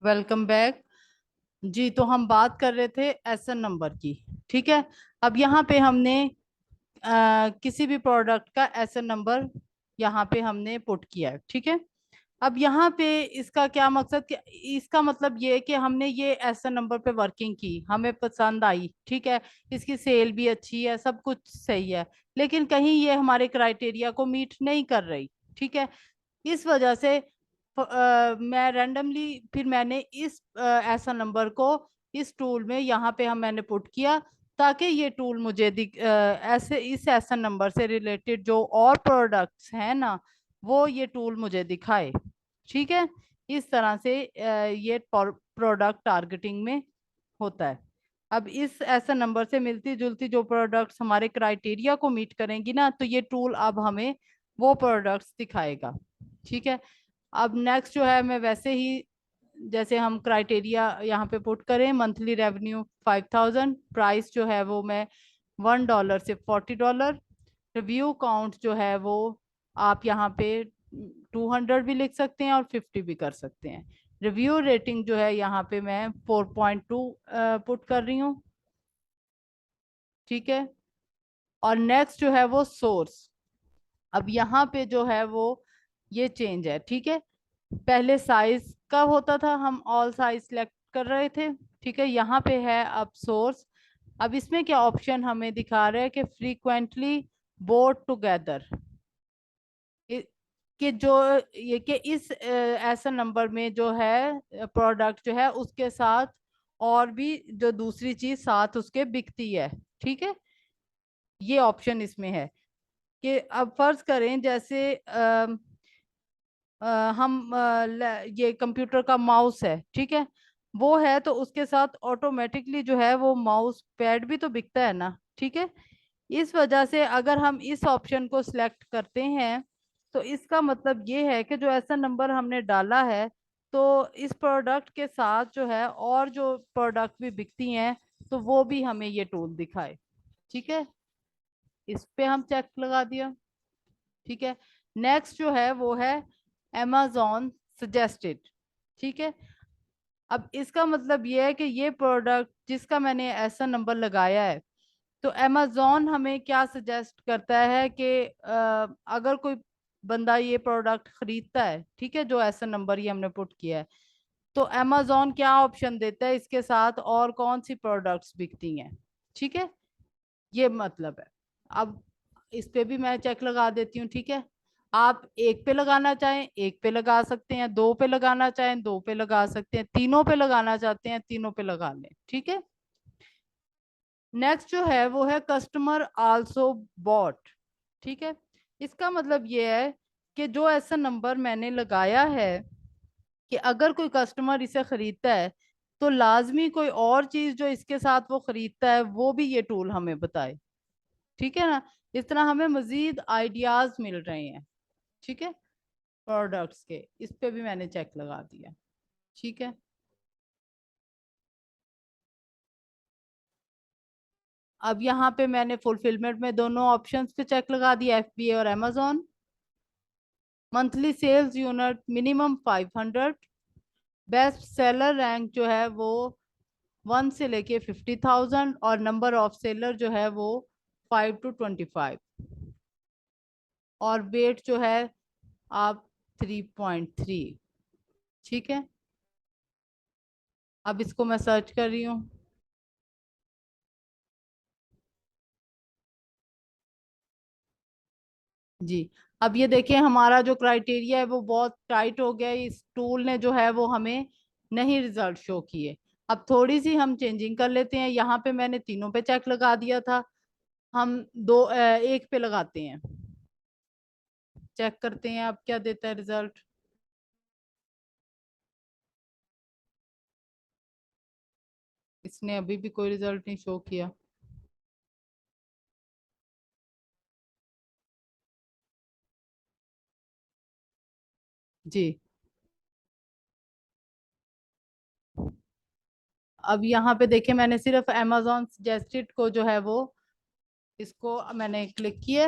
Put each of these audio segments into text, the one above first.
Welcome back. जी, तो हम बात कर रहे थे एसएन नंबर की। ठीक है। अब यहाँ पे हमने किसी भी प्रोडक्ट का एसएन नंबर यहाँ पे हमने पुट किया है। ठीक है। अब यहाँ पे इसका क्या मकसद, कि इसका मतलब ये है कि हमने ये एसएन नंबर पे वर्किंग की, हमें पसंद आई। ठीक है। इसकी सेल भी अच्छी है, सब कुछ सही है, लेकिन कहीं ये हमारे क्राइटेरिया को मीट नहीं कर रही। ठीक है। इस वजह से मैं रैंडमली फिर मैंने इस ऐसा नंबर को इस टूल में यहाँ पे मैंने पुट किया, ताकि ये टूल मुझे ऐसे इस ऐसा नंबर से रिलेटेड जो और प्रोडक्ट्स हैं ना, वो ये टूल मुझे दिखाए। ठीक है। इस तरह से ये प्रोडक्ट टारगेटिंग में होता है। अब इस ऐसा नंबर से मिलती जुलती जो प्रोडक्ट्स हमारे क्राइटेरिया को मीट करेंगी ना, तो ये टूल अब हमें वो प्रोडक्ट्स दिखाएगा। ठीक है। अब नेक्स्ट जो है, मैं वैसे ही जैसे हम क्राइटेरिया यहाँ पे पुट करें, मंथली रेवेन्यू 5000, प्राइस जो है वो मैं $1 से $40, रिव्यू काउंट जो है वो आप यहाँ पे 200 भी लिख सकते हैं और 50 भी कर सकते हैं। रिव्यू रेटिंग जो है यहाँ पे मैं 4.2 पुट कर रही हूँ। ठीक है। और नेक्स्ट जो है वो सोर्स। अब यहाँ पे जो है वो ये चेंज है। ठीक है। पहले साइज का होता था, हम ऑल साइज सिलेक्ट कर रहे थे। ठीक है। यहाँ पे है अब सोर्स। अब इसमें क्या ऑप्शन हमें दिखा रहे हैं कि फ्रीक्वेंटली बोट टुगेदर, कि जो ये कि इस ऐसा नंबर में जो है प्रोडक्ट जो है उसके साथ और भी जो दूसरी चीज साथ उसके बिकती है। ठीक है। ये ऑप्शन इसमें है कि अब फर्ज करें जैसे हम ये कंप्यूटर का माउस है। ठीक है। वो है तो उसके साथ ऑटोमेटिकली जो है वो माउस पैड भी तो बिकता है ना। ठीक है। इस वजह से अगर हम इस ऑप्शन को सिलेक्ट करते हैं, तो इसका मतलब ये है कि जो ऐसा नंबर हमने डाला है, तो इस प्रोडक्ट के साथ जो है और जो प्रोडक्ट भी बिकती हैं, तो वो भी हमें ये टूल दिखाए। ठीक है। इस पे हम चेक लगा दिया। ठीक है। नेक्स्ट जो है वो है amazon सजेस्टेड। ठीक है। अब इसका मतलब ये है कि ये प्रोडक्ट जिसका मैंने ऐसा नंबर लगाया है, तो amazon हमें क्या सजेस्ट करता है कि अगर कोई बंदा ये प्रोडक्ट खरीदता है, ठीक है, जो ऐसा नंबर ये हमने पुट किया है, तो amazon क्या ऑप्शन देता है इसके साथ और कौन सी प्रोडक्ट्स बिकती हैं। ठीक है। ये मतलब है। अब इस पे भी मैं चेक लगा देती हूँ। ठीक है। आप एक पे लगाना चाहें एक पे लगा सकते हैं, दो पे लगाना चाहें दो पे लगा सकते हैं, तीनों पे लगाना चाहते हैं तीनों पे लगा लें। ठीक है। नेक्स्ट जो है वो है कस्टमर आल्सो बॉट। ठीक है। इसका मतलब ये है कि जो ऐसा नंबर मैंने लगाया है कि अगर कोई कस्टमर इसे खरीदता है, तो लाजमी कोई और चीज जो इसके साथ वो खरीदता है वो भी ये टूल हमें बताए। ठीक है ना। इस तरह हमें मजीद आइडियाज मिल रहे हैं। ठीक है। प्रोडक्ट्स के इस पे भी मैंने चेक लगा दिया। ठीक है। अब यहाँ पे मैंने फुलफिलमेंट में दोनों ऑप्शंस पे चेक लगा दिया, एफबीए और amazon। Monthly sales unit minimum 500। Best seller rank जो है वो 1 से लेके 50,000, और नंबर ऑफ सेलर जो है वो 5 to 25, और वेट जो है आप 3.3। ठीक है। अब इसको मैं सर्च कर रही हूँ। जी। अब ये देखिए हमारा जो क्राइटेरिया है वो बहुत टाइट हो गया है, इस टूल ने जो है वो हमें नहीं रिजल्ट शो किए। अब थोड़ी सी हम चेंजिंग कर लेते हैं। यहाँ पे मैंने तीनों पे चेक लगा दिया था, हम एक पे लगाते हैं। चेक करते हैं अब क्या देता है रिजल्ट। इसने अभी भी कोई रिजल्ट नहीं शो किया। जी। अब यहाँ पे देखिए मैंने सिर्फ amazon सजेस्टेड को जो है वो इसको मैंने क्लिक किया,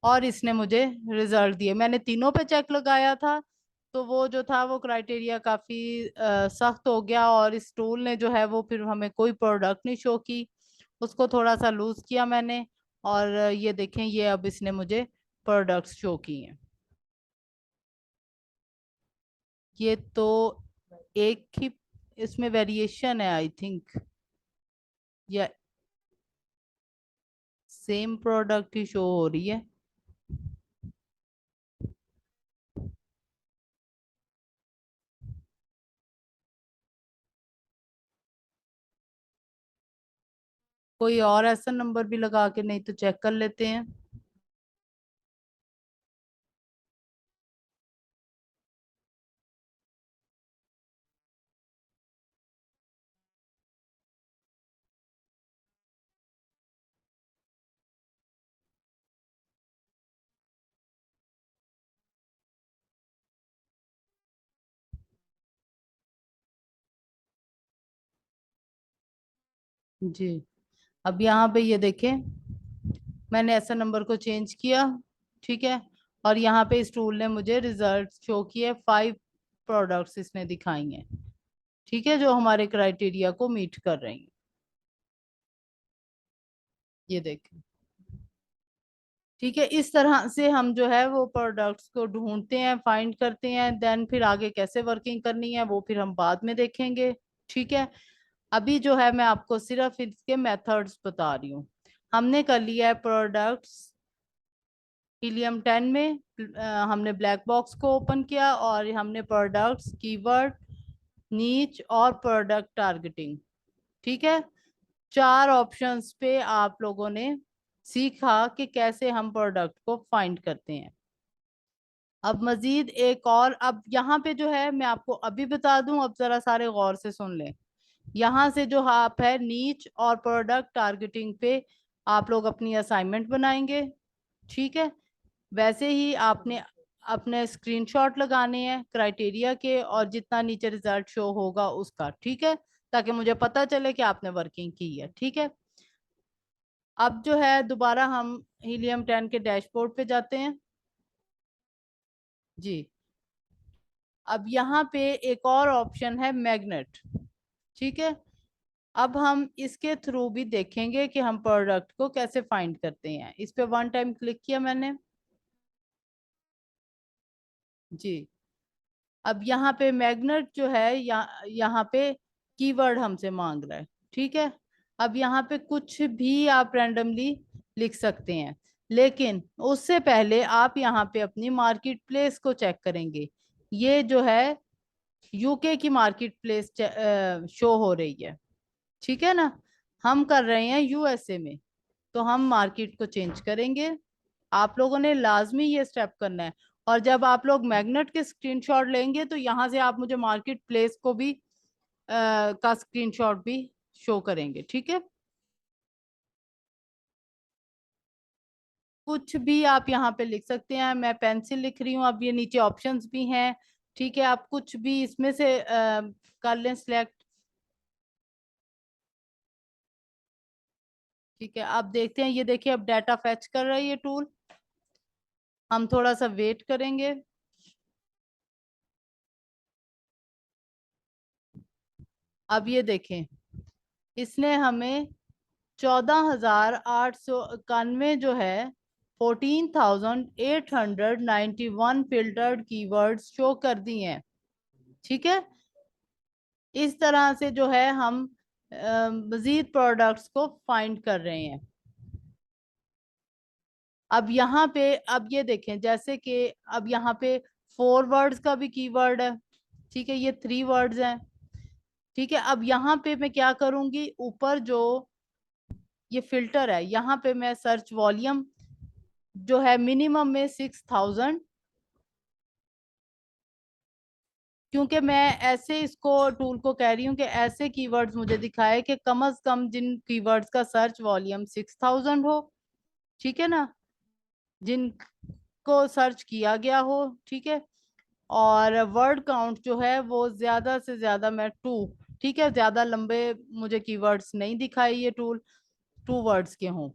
और इसने मुझे रिजल्ट दिए। मैंने तीनों पे चेक लगाया था, तो वो जो था वो क्राइटेरिया काफी सख्त हो गया, और इस टूल ने जो है वो फिर हमें कोई प्रोडक्ट नहीं शो की। उसको थोड़ा सा लूज किया मैंने, और ये देखें, ये अब इसने मुझे प्रोडक्ट्स शो किए हैं। ये तो एक ही इसमें वेरिएशन है आई थिंक, या सेम प्रोडक्ट ही शो हो रही है। कोई और ऐसा नंबर भी लगा के नहीं तो चेक कर लेते हैं। जी, अब यहाँ पे ये देखें, मैंने ऐसा नंबर को चेंज किया, ठीक है, और यहाँ पे इस टूल ने मुझे रिजल्ट शो किए, 5 प्रोडक्ट्स इसने दिखाई हैं, ठीक है, जो हमारे क्राइटेरिया को मीट कर रही हैं। ये देखें, ठीक है, इस तरह से हम जो है वो प्रोडक्ट्स को ढूंढते हैं, फाइंड करते हैं, देन फिर आगे कैसे वर्किंग करनी है वो फिर हम बाद में देखेंगे। ठीक है, अभी जो है मैं आपको सिर्फ इसके मेथड्स बता रही हूँ। हमने कर लिया है प्रोडक्ट्स हीलियम 10 में, हमने ब्लैक बॉक्स को ओपन किया, और हमने प्रोडक्ट्स कीवर्ड नीच और प्रोडक्ट टारगेटिंग, ठीक है, 4 ऑप्शंस पे आप लोगों ने सीखा कि कैसे हम प्रोडक्ट को फाइंड करते हैं। अब मजीद एक और, अब यहाँ पे जो है मैं आपको अभी बता दूं, अब जरा सारे गौर से सुन लें। यहाँ से जो आप है नीच और प्रोडक्ट टारगेटिंग पे आप लोग अपनी असाइनमेंट बनाएंगे, ठीक है, वैसे ही आपने अपने स्क्रीनशॉट लगाने हैं क्राइटेरिया के, और जितना नीचे रिजल्ट शो होगा उसका, ठीक है, ताकि मुझे पता चले कि आपने वर्किंग की है। ठीक है, अब जो है दोबारा हम हीलियम 10 के डैशबोर्ड पे जाते हैं। जी, अब यहाँ पे एक और ऑप्शन है मैग्नेट, ठीक है, अब हम इसके थ्रू भी देखेंगे कि हम प्रोडक्ट को कैसे फाइंड करते हैं। इस पे 1 टाइम क्लिक किया मैंने। जी, अब यहाँ पे मैग्नेट जो है, यहाँ पे कीवर्ड हमसे मांग रहा है, ठीक है, अब यहाँ पे कुछ भी आप रैंडमली लिख सकते हैं, लेकिन उससे पहले आप यहाँ पे अपनी मार्केट प्लेस को चेक करेंगे। ये जो है यूके की मार्केट प्लेस शो हो रही है, ठीक है ना, हम कर रहे हैं यूएसए में, तो हम मार्केट को चेंज करेंगे। आप लोगों ने लाजमी ये स्टेप करना है, और जब आप लोग मैग्नेट के स्क्रीनशॉट लेंगे तो यहाँ से आप मुझे मार्केट प्लेस को भी का स्क्रीनशॉट भी शो करेंगे, ठीक है। कुछ भी आप यहाँ पे लिख सकते हैं, मैं पेंसिल लिख रही हूँ, अब ये नीचे ऑप्शंस भी हैं, ठीक है, आप कुछ भी इसमें से कर लें सिलेक्ट। ठीक है, अब देखते हैं, ये देखिए अब डाटा फैच कर रहा है ये टूल। हम थोड़ा सा वेट करेंगे। अब ये देखें, इसने हमें 14,891 जो है 14,891 फिल्टर्ड कीवर्ड्स शो कर दी हैं, ठीक है। इस तरह से जो है हम मजीद प्रोडक्ट्स को फाइंड कर रहे हैं। अब यहाँ पे, अब ये देखें, जैसे कि अब यहाँ पे 4 वर्ड्स का भी कीवर्ड है, ठीक है, ये 3 वर्ड्स हैं, ठीक है। अब यहाँ पे मैं क्या करूंगी, ऊपर जो ये फिल्टर है यहाँ पे मैं सर्च वॉल्यूम जो है मिनिमम में 6,000, क्योंकि मैं ऐसे इसको टूल को कह रही हूँ कि ऐसे कीवर्ड्स मुझे दिखाए कि कम से कम जिन कीवर्ड्स का सर्च वॉल्यूम 6,000 हो, ठीक है ना, जिनको सर्च किया गया हो, ठीक है, और वर्ड काउंट जो है वो ज्यादा से ज्यादा मैं 2, ठीक है, ज्यादा लंबे मुझे कीवर्ड्स नहीं दिखाए ये टूल, 2 वर्ड्स के हों।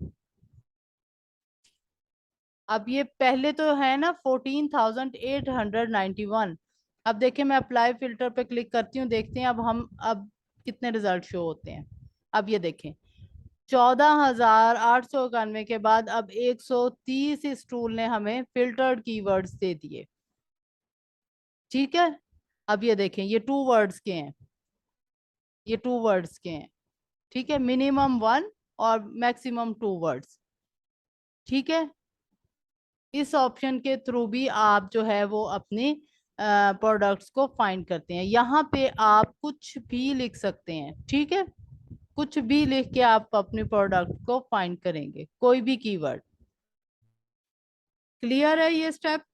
अब ये पहले तो है ना 14,891, अब देखिए मैं अप्लाई फिल्टर पे क्लिक करती हूँ, देखते हैं अब कितने रिजल्ट शो होते हैं। अब ये देखें, 14,891 के बाद अब 130 इस टूल ने हमें फिल्टर्ड कीवर्ड्स दे दिए। ठीक है, अब ये देखें, ये 2 वर्ड्स के हैं, ये 2 वर्ड्स के हैं। ठीक है, मिनिमम 1 और मैक्सिमम 2 वर्ड्स। ठीक है, इस ऑप्शन के थ्रू भी आप जो है वो अपने प्रोडक्ट्स को फाइंड करते हैं। यहाँ पे आप कुछ भी लिख सकते हैं। ठीक है, कुछ भी लिख के आप अपने प्रोडक्ट को फाइंड करेंगे, कोई भी कीवर्ड। क्लियर है ये स्टेप?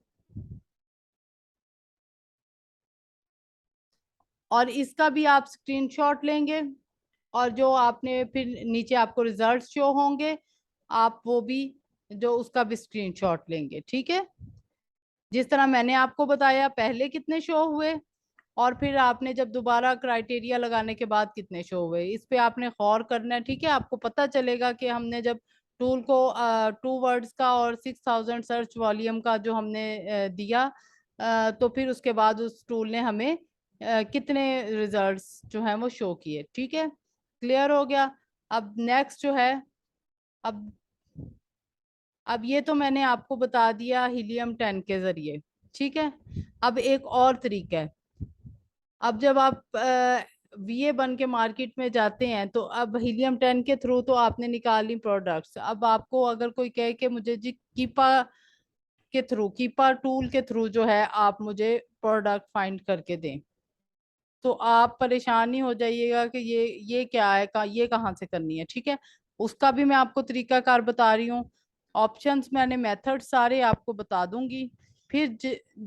और इसका भी आप स्क्रीनशॉट लेंगे, और जो आपने फिर नीचे आपको रिजल्ट शो होंगे, आप वो भी जो उसका भी स्क्रीनशॉट लेंगे। ठीक है, जिस तरह मैंने आपको बताया पहले कितने शो हुए, और फिर आपने जब दोबारा क्राइटेरिया लगाने के बाद कितने शो हुए, इस पे आपने गौर करना है। ठीक है, आपको पता चलेगा कि हमने जब टूल को 2 वर्ड्स का और 6,000 सर्च वॉल्यूम का जो हमने दिया, तो फिर उसके बाद उस टूल ने हमें कितने रिजल्ट्स जो हैं वो शो किए। ठीक है, क्लियर हो गया? अब नेक्स्ट जो है, अब अब ये तो मैंने आपको बता दिया हीलियम 10 के जरिए। ठीक है, अब एक और तरीका है। अब जब आप वीए बन के मार्केट में जाते हैं, तो अब हीलियम 10 के थ्रू तो आपने निकाली प्रोडक्ट्स। अब आपको अगर कोई कहे कि मुझे जी कीपा टूल के थ्रू जो है आप मुझे प्रोडक्ट फाइंड करके दें, तो आप परेशान ही हो जाइएगा कि ये क्या है, ये कहाँ से करनी है। ठीक है, उसका भी मैं आपको तरीकाकार बता रही हूँ। ऑप्शंस मैंने मेथड सारे आपको बता दूंगी। फिर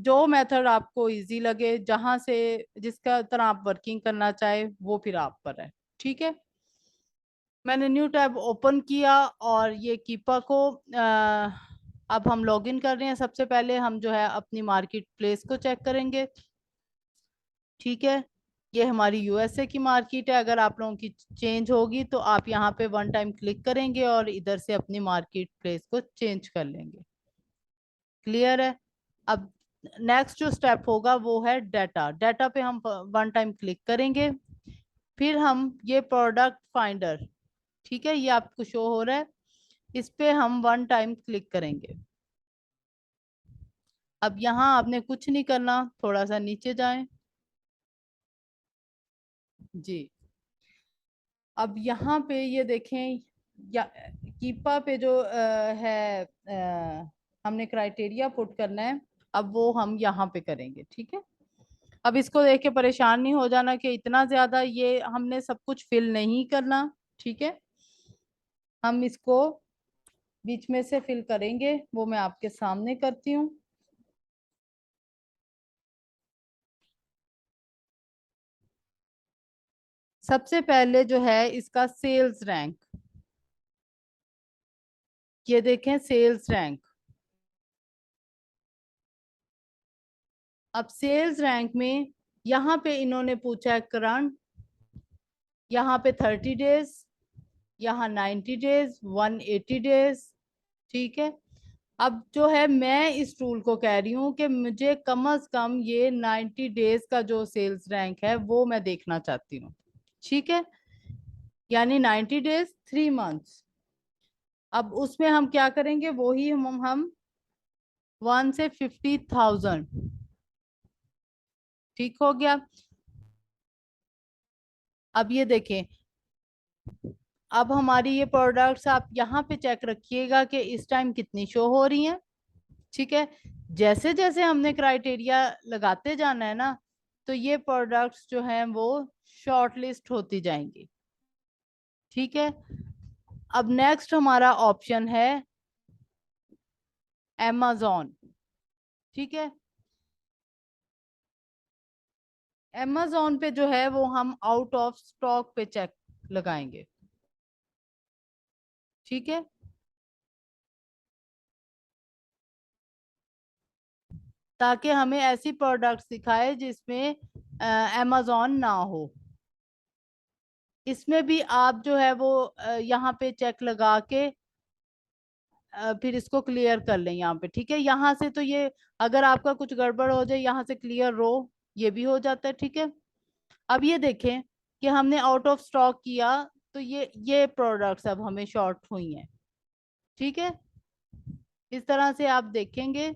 जो मेथड आपको इजी लगे, जहां से जिसका तरह आप वर्किंग करना चाहे, वो फिर आप पर है। ठीक है, मैंने न्यू टैब ओपन किया, और ये कीपा को अब हम लॉगिन कर रहे हैं। सबसे पहले हम जो है अपनी मार्केट प्लेस को चेक करेंगे। ठीक है, ये हमारी यूएसए की मार्केट है। अगर आप लोगों की चेंज होगी तो आप यहाँ पे 1 टाइम क्लिक करेंगे और इधर से अपनी मार्केट प्लेस को चेंज कर लेंगे। क्लियर है? अब नेक्स्ट जो स्टेप होगा वो है डाटा। डाटा पे हम 1 टाइम क्लिक करेंगे, फिर हम ये प्रोडक्ट फाइंडर, ठीक है, ये आपको शो हो रहा है, इस पे हम 1 टाइम क्लिक करेंगे। अब यहाँ आपने कुछ नहीं करना, थोड़ा सा नीचे जाएं जी। अब यहाँ पे ये देखें, या कीपा पे जो है, हमने क्राइटेरिया पुट करना है, अब वो हम यहाँ पे करेंगे। ठीक है, अब इसको देख के परेशान नहीं हो जाना कि इतना ज्यादा ये हमने सब कुछ फिल नहीं करना। ठीक है, हम इसको बीच में से फिल करेंगे, वो मैं आपके सामने करती हूँ। सबसे पहले जो है इसका सेल्स रैंक, ये देखें सेल्स रैंक। अब सेल्स रैंक में यहाँ पे इन्होंने पूछा है करंट, यहाँ पे 30 डेज, यहाँ 90 डेज, 180 डेज। ठीक है, अब जो है मैं इस टूल को कह रही हूँ कि मुझे कम से कम ये 90 डेज का जो सेल्स रैंक है वो मैं देखना चाहती हूँ। ठीक है, यानी 90 डेज 3 मंथ्स। अब उसमें हम क्या करेंगे, वो ही हम 1 से 50,000। ठीक हो गया? अब ये देखें, अब हमारी ये प्रोडक्ट्स आप यहाँ पे चेक रखिएगा कि इस टाइम कितनी शो हो रही हैं। ठीक है, जैसे जैसे हमने क्राइटेरिया लगाते जाना है ना, तो ये प्रोडक्ट्स जो हैं वो शॉर्ट लिस्ट होती जाएंगी। ठीक है, अब नेक्स्ट हमारा ऑप्शन है amazon। ठीक है, amazon पे जो है वो हम आउट ऑफ स्टॉक पे चेक लगाएंगे। ठीक है, ताकि हमें ऐसी प्रोडक्ट्स दिखाए जिसमें amazon ना हो। इसमें भी आप जो है वो यहाँ पे चेक लगा के फिर इसको क्लियर कर लें यहाँ पे। ठीक है, यहाँ से तो ये, अगर आपका कुछ गड़बड़ हो जाए यहाँ से क्लियर रो, ये भी हो जाता है। ठीक है, अब ये देखें कि हमने आउट ऑफ स्टॉक किया, तो ये प्रोडक्ट्स अब हमें शॉर्ट हुई हैं। ठीक है, इस तरह से आप देखेंगे।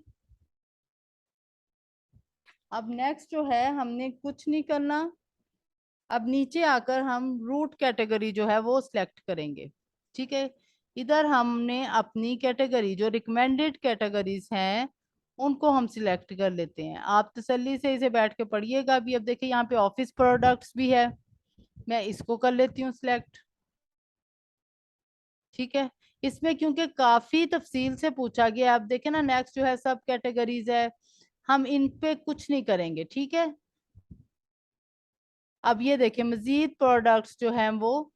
अब नेक्स्ट जो है, हमने कुछ नहीं करना। अब नीचे आकर हम रूट कैटेगरी जो है वो सिलेक्ट करेंगे। ठीक है, इधर हमने अपनी कैटेगरी जो रिकमेंडेड कैटेगरीज हैं उनको हम सिलेक्ट कर लेते हैं। आप तसल्ली से इसे बैठ के पढ़िएगा भी। अब देखिए यहाँ पे ऑफिस प्रोडक्ट्स भी है, मैं इसको कर लेती हूँ सिलेक्ट। ठीक है, इसमें क्योंकि काफी तफसील से पूछा गया है, आप देखें ना नेक्स्ट जो है सब कैटेगरीज है, हम इन पे कुछ नहीं करेंगे। ठीक है, अब ये देखिए मजीद प्रोडक्ट्स जो हैं वो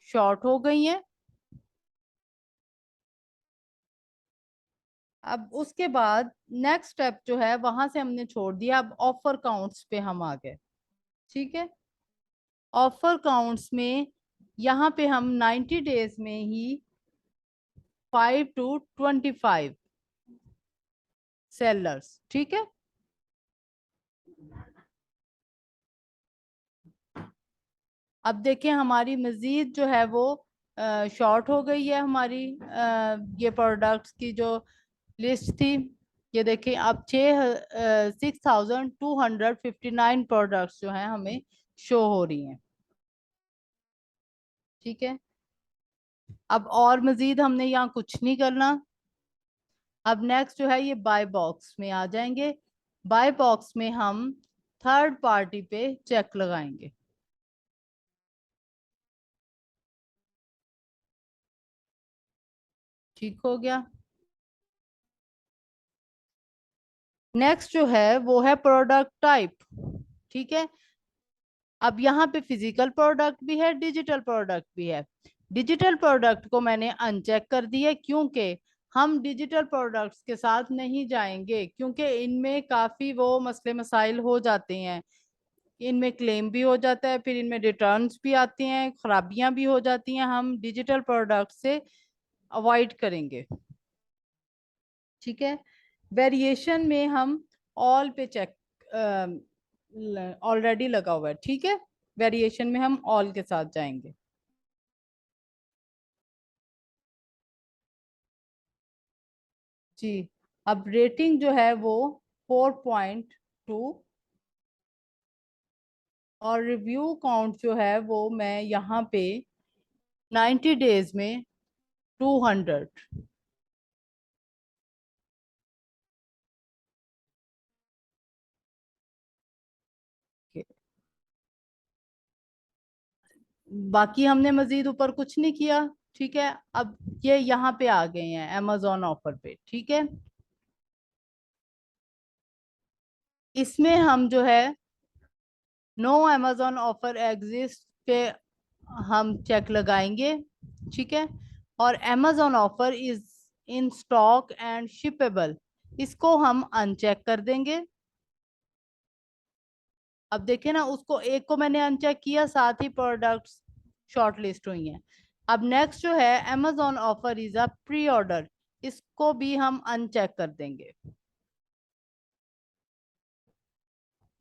शॉर्ट हो गई हैं। अब उसके बाद नेक्स्ट स्टेप जो है वहां से हमने छोड़ दिया, अब ऑफर काउंट्स पे हम आ गए। ठीक है, ऑफर काउंट्स में यहाँ पे हम 90 डेज में ही 5 to 25 सेलर्स। ठीक है, अब देखें हमारी मजीद जो है वो शॉर्ट हो गई है हमारी ये प्रोडक्ट्स की जो लिस्ट थी। ये देखें अब 6259 प्रोडक्ट्स जो हैं हमें शो हो रही हैं। ठीक है, अब और मजीद हमने यहाँ कुछ नहीं करना। अब नेक्स्ट जो है ये बाय बॉक्स में आ जाएंगे। बाय बॉक्स में हम थर्ड पार्टी पे चेक लगाएंगे। ठीक हो गया। नेक्स्ट जो है वो है प्रोडक्ट टाइप। ठीक है, अब यहाँ पे फिजिकल प्रोडक्ट भी है, डिजिटल प्रोडक्ट भी है। डिजिटल प्रोडक्ट को मैंने अनचेक कर दिया क्योंकि हम डिजिटल प्रोडक्ट्स के साथ नहीं जाएंगे, क्योंकि इनमें काफी वो मसले मसाइल हो जाते हैं। इनमें क्लेम भी हो जाता है, फिर इनमें रिटर्न्स भी आती हैं, खराबियां भी हो जाती हैं। हम डिजिटल प्रोडक्ट से अवॉइड करेंगे। ठीक है, वेरिएशन में हम ऑल पे चेक ऑलरेडी लगा हुआ है। ठीक है, वेरिएशन में हम ऑल के साथ जाएंगे। जी, अब रेटिंग जो है वो 4.2, और रिव्यू काउंट जो है वो मैं यहाँ पे 90 डेज में 200। बाकी हमने मजीद ऊपर कुछ नहीं किया। ठीक है, अब ये यहाँ पे आ गए हैं amazon ऑफर पे। ठीक है, इसमें हम जो है नो amazon ऑफर एग्जिस्ट पे हम चेक लगाएंगे। ठीक है, और amazon offer is in stock and shippable, इसको हम अनचेक कर देंगे। अब देखें ना, उसको एक को मैंने अनचेक किया, साथ ही प्रोडक्ट्स शॉर्ट लिस्ट हुई हैं। अब नेक्स्ट जो है amazon offer is a pre order, इसको भी हम अनचेक कर देंगे।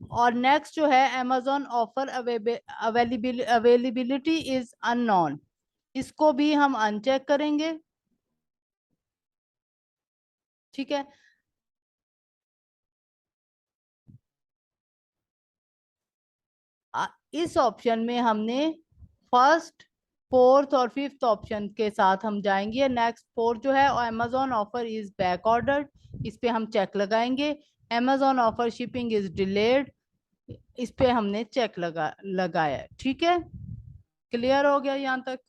और नेक्स्ट जो है amazon offer availability is unknown, इसको भी हम अनचेक करेंगे। ठीक है, इस ऑप्शन में हमने फर्स्ट, फोर्थ और फिफ्थ ऑप्शन के साथ हम जाएंगे। नेक्स्ट फोर्थ जो है amazon offer is back order, इस पे हम चेक लगाएंगे। amazon offer shipping is delayed, इस पे हमने चेक लगाया है। ठीक है, क्लियर हो गया यहाँ तक।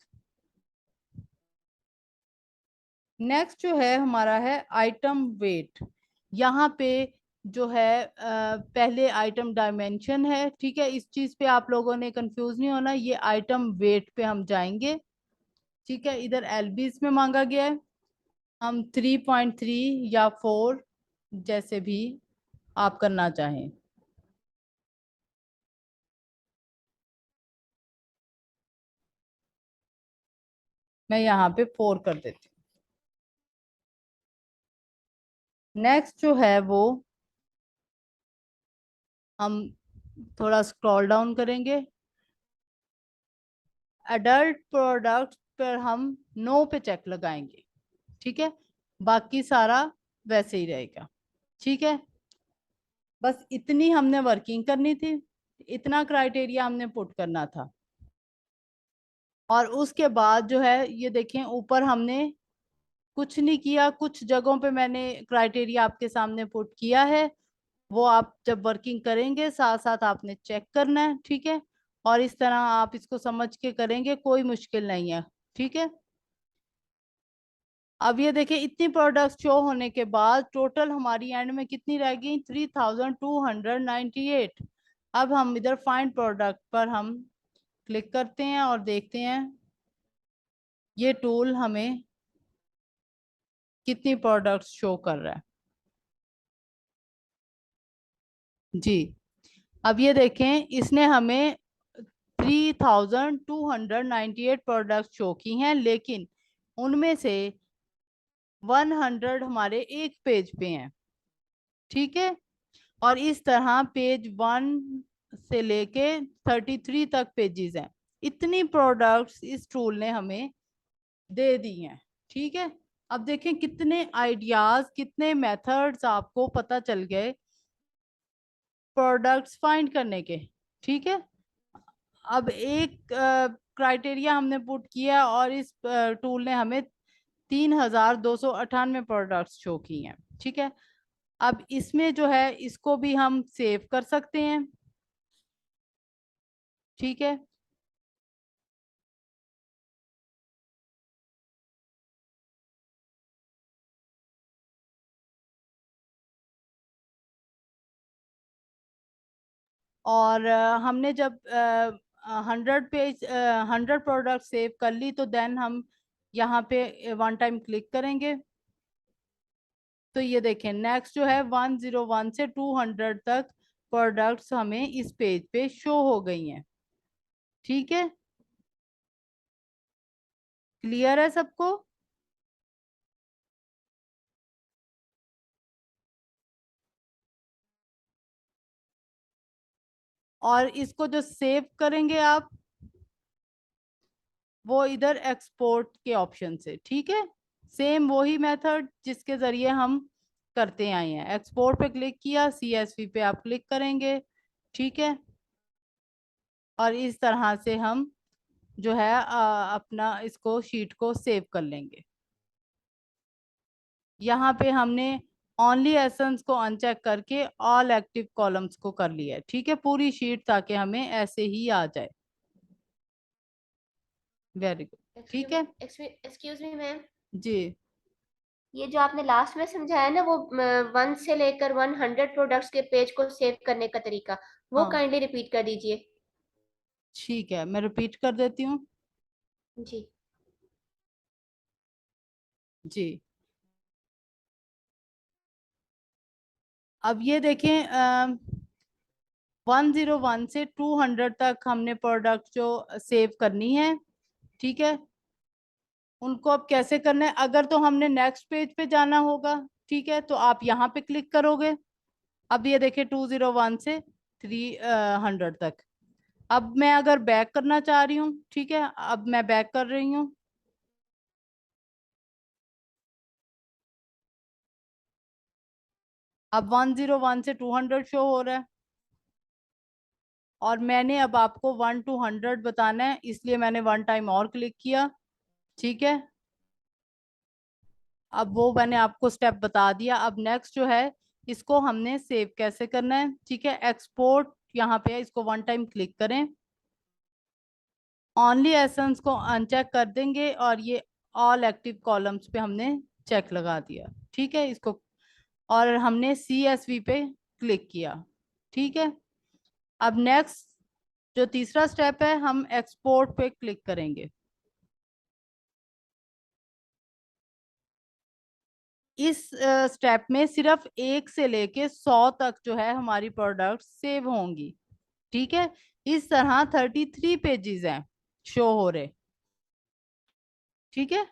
नेक्स्ट जो है हमारा है आइटम वेट। यहाँ पे जो है पहले आइटम डायमेंशन है। ठीक है, इस चीज पे आप लोगों ने कंफ्यूज नहीं होना, ये आइटम वेट पे हम जाएंगे। ठीक है, इधर एलबीस में मांगा गया है, हम 3.3 या 4 जैसे भी आप करना चाहें। मैं यहाँ पे 4 कर देती हूँ। नेक्स्ट जो है वो हम थोड़ा स्क्रॉल डाउन करेंगे, एडल्ट प्रोडक्ट पर हम नो पे चेक लगाएंगे। ठीक है, बाकी सारा वैसे ही रहेगा। ठीक है, बस इतनी हमने वर्किंग करनी थी, इतना क्राइटेरिया हमने पुट करना था। और उसके बाद जो है ये देखें, ऊपर हमने कुछ नहीं किया, कुछ जगहों पे मैंने क्राइटेरिया आपके सामने पुट किया है, वो आप जब वर्किंग करेंगे साथ साथ आपने चेक करना है। ठीक है, और इस तरह आप इसको समझ के करेंगे, कोई मुश्किल नहीं है। ठीक है, अब ये देखिए इतनी प्रोडक्ट्स शो होने के बाद टोटल हमारी एंड में कितनी रह गई, 3298। अब हम इधर फाइंड प्रोडक्ट पर हम क्लिक करते हैं और देखते हैं ये टूल हमें कितनी प्रोडक्ट्स शो कर रहा है। जी, अब ये देखें इसने हमें 3298 प्रोडक्ट शो की हैं, लेकिन उनमें से 100 हमारे एक पेज पे हैं। ठीक है, और इस तरह पेज 1 से लेके 33 तक पेजेस हैं। इतनी प्रोडक्ट्स इस टूल ने हमें दे दी हैं। ठीक है, अब देखें कितने आइडियाज, कितने मेथड्स आपको पता चल गए प्रोडक्ट्स फाइंड करने के। ठीक है, अब एक क्राइटेरिया हमने पुट किया और इस टूल ने हमें 3298 प्रोडक्ट्स शो की हैं। ठीक है, अब इसमें जो है इसको भी हम सेव कर सकते हैं। ठीक है, और हमने जब 100 प्रोडक्ट सेव कर ली तो देन हम यहाँ पे वन टाइम क्लिक करेंगे। तो ये देखें नेक्स्ट जो है 101 से 200 तक प्रोडक्ट्स हमें इस पेज पे शो हो गई हैं। ठीक है, क्लियर है सबको? और इसको जो सेव करेंगे आप, वो इधर एक्सपोर्ट के ऑप्शन से। ठीक है, सेम वही मेथड जिसके जरिए हम करते आए हैं। एक्सपोर्ट पे क्लिक किया, सीएसवी पे आप क्लिक करेंगे। ठीक है, और इस तरह से हम जो है अपना इसको शीट को सेव कर लेंगे। यहाँ पे हमने ओनली एसेंस को अनचेक करके ऑल एक्टिव कॉलम्स को कर लिया है। ठीक है, पूरी शीट ताकि हमें ऐसे ही आ जाए। वेरी गुड, ठीक है। एक्सक्यूज मी मैम, जी ये जो आपने लास्ट में समझाया ना वो 1 से लेकर 100 प्रोडक्ट्स के पेज को सेव करने का तरीका, वो हाँ, काइंडली रिपीट कर दीजिए। ठीक है, मैं रिपीट कर देती हूँ। जी। जी, अब ये देखें 101 से 200 तक हमने प्रोडक्ट जो सेव करनी है। ठीक है, उनको अब कैसे करना है, अगर तो हमने नेक्स्ट पेज पे जाना होगा। ठीक है, तो आप यहाँ पे क्लिक करोगे। अब ये देखिए 201 से 300 तक। अब मैं अगर बैक करना चाह रही हूँ, ठीक है, अब मैं बैक कर रही हूँ। अब 101 से 200 शो हो रहा है, और मैंने अब आपको 1 to 100 बताना है, इसलिए मैंने वन टाइम और क्लिक किया। ठीक है, अब वो मैंने आपको स्टेप बता दिया। अब नेक्स्ट जो है इसको हमने सेव कैसे करना है। ठीक है, एक्सपोर्ट यहाँ पे है, इसको वन टाइम क्लिक करें, ओनली एसेंस को अनचेक कर देंगे और ये ऑल एक्टिव कॉलम्स पे हमने चेक लगा दिया। ठीक है, इसको और हमने CSV पे क्लिक किया। ठीक है, अब नेक्स्ट जो तीसरा स्टेप है, हम एक्सपोर्ट पे क्लिक करेंगे। इस स्टेप में सिर्फ 1 से लेके 100 तक जो है हमारी प्रोडक्ट सेव होंगी। ठीक है, इस तरह 33 पेजेस हैं शो हो रहे। ठीक है,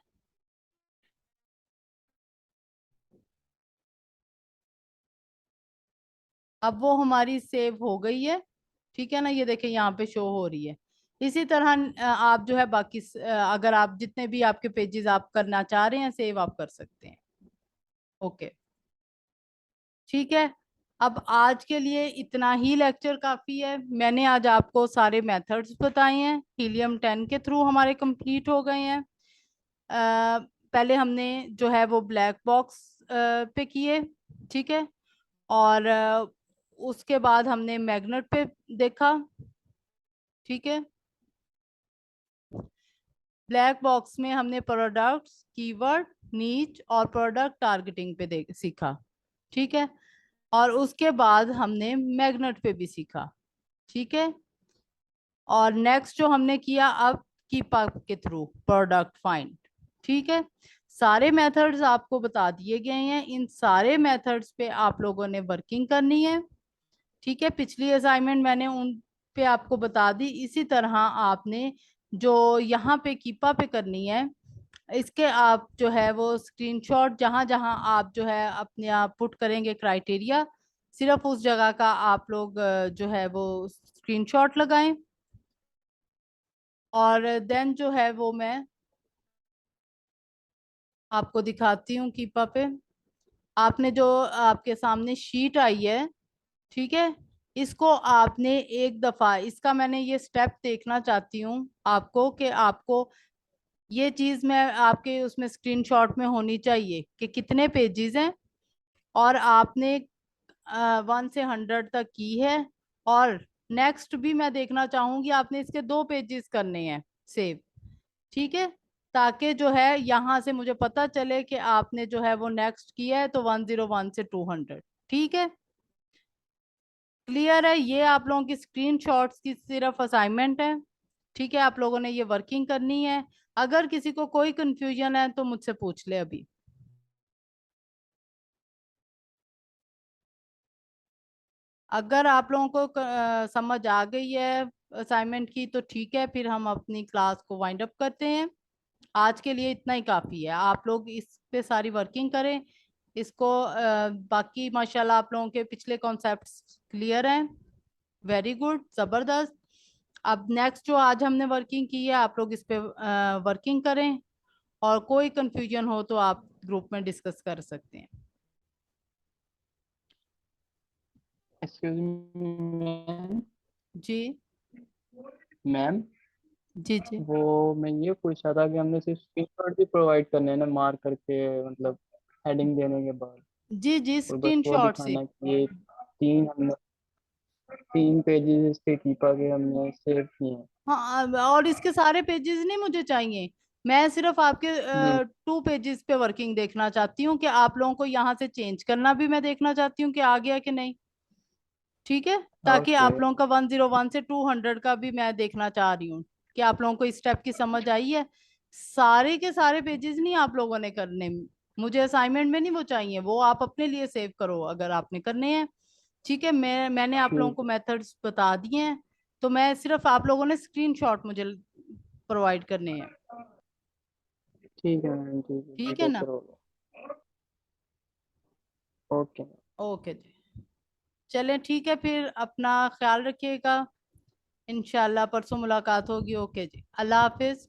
अब वो हमारी सेव हो गई है। ठीक है ना, ये देखें यहाँ पे शो हो रही है। इसी तरह आप जो है बाकी अगर आप जितने भी आपके पेजेस आप करना चाह रहे हैं सेव आप कर सकते हैं। ओके, ठीक है। अब आज के लिए इतना ही लेक्चर काफी है। मैंने आज आपको सारे मेथड्स बताए हैं, हीलियम 10 के थ्रू हमारे कंप्लीट हो गए हैं। पहले हमने जो है वो ब्लैक बॉक्स पे किए, ठीक है। और उसके बाद हमने मैग्नेट पे देखा, ठीक है। ब्लैक बॉक्स में हमने प्रोडक्ट्स, कीवर्ड, नीच और प्रोडक्ट टारगेटिंग पे देख सीखा, ठीक है। और उसके बाद हमने मैग्नेट पे भी सीखा, ठीक है। और नेक्स्ट जो हमने किया अब कीप अप के थ्रू प्रोडक्ट फाइंड, ठीक है। सारे मेथड्स आपको बता दिए गए हैं, इन सारे मेथड्स पे आप लोगों ने वर्किंग करनी है, ठीक है। पिछली असाइनमेंट मैंने उन पे आपको बता दी, इसी तरह आपने जो यहाँ पे कीपा पे करनी है इसके आप जो है वो स्क्रीनशॉट जहां जहां आप जो है अपने आप पुट करेंगे क्राइटेरिया, सिर्फ उस जगह का आप लोग जो है वो स्क्रीनशॉट लगाएं। और देन जो है वो मैं आपको दिखाती हूँ कीपा पे। आपने जो आपके सामने शीट आई है, ठीक है, इसको आपने एक दफा इसका मैंने ये स्टेप देखना चाहती हूँ आपको कि आपको ये चीज मैं आपके उसमें स्क्रीनशॉट में होनी चाहिए कि कितने पेजेस हैं और आपने 1 से 100 तक की है। और नेक्स्ट भी मैं देखना चाहूंगी आपने इसके 2 पेजेस करने हैं सेव, ठीक है। ताकि जो है यहाँ से मुझे पता चले कि आपने जो है वो नेक्स्ट किया है तो 101 से 200, ठीक है। क्लियर है, ये आप लोगों की स्क्रीनशॉट्स की सिर्फ असाइनमेंट है, ठीक है। आप लोगों ने ये वर्किंग करनी है। अगर किसी को कोई कंफ्यूजन है तो मुझसे पूछ ले अभी। अगर आप लोगों को समझ आ गई है असाइनमेंट की तो ठीक है, फिर हम अपनी क्लास को वाइंड अप करते हैं। आज के लिए इतना ही काफ़ी है, आप लोग इस पे सारी वर्किंग करें इसको। बाकी माशाल्लाह आप लोगों के पिछले कॉन्सेप्ट्स क्लियर हैं, वेरी गुड, ज़बरदस्त। अब नेक्स्ट जो आज हमने वर्किंग की है आप लोग इस पे वर्किंग करें, और कोई कंफ्यूजन हो तो आप ग्रुप में डिस्कस कर सकते हैं। एक्सक्यूज मी जी मैम, जी जी। वो मैं ये पूछ रहा था कि हमने सिर्फ स्क्रीनशॉट भी प्रोवाइड करने हैं ना, मार्क करके, मतलब हेडिंग देने के बाद, जी जी, और बस वो स्क्रीनशॉट से। दिखाना है कि ये हमने 3 पेजेस इसके कीपा के हमने सेव किए हैं। हाँ, और इसके सारे पेजेस नहीं मुझे चाहिए, मैं सिर्फ आपके हम्म। 2 पेजेस पे वर्किंग देखना चाहती हूँ कि आप लोगों को यहाँ से चेंज करना भी मैं देखना चाहती हूँ कि आ गया कि नहीं, ठीक है। ताकि ओके। आप लोगों का 101 से 200 का भी मैं देखना चाह रही हूँ कि आप लोगों को इस स्टेप की समझ आई है। सारे के सारे पेजेस नहीं आप लोगों ने करने, मुझे असाइनमेंट में नहीं वो चाहिए, वो आप अपने लिए सेव करो अगर आपने करने हैं, ठीक है। मैंने आप लोगों को ठीक मेथड्स बता दिए हैं, तो मैं सिर्फ आप लोगों ने स्क्रीनशॉट मुझे प्रोवाइड करने हैं, ठीक है मैम, ठीक है, ठीक है बेटर ना। करोगे। ओके। ओके जी, चलें ठीक है, फिर अपना ख्याल रखिएगा, इंशाल्लाह परसों मुलाकात होगी। ओके जी, अल्लाह हाफिज।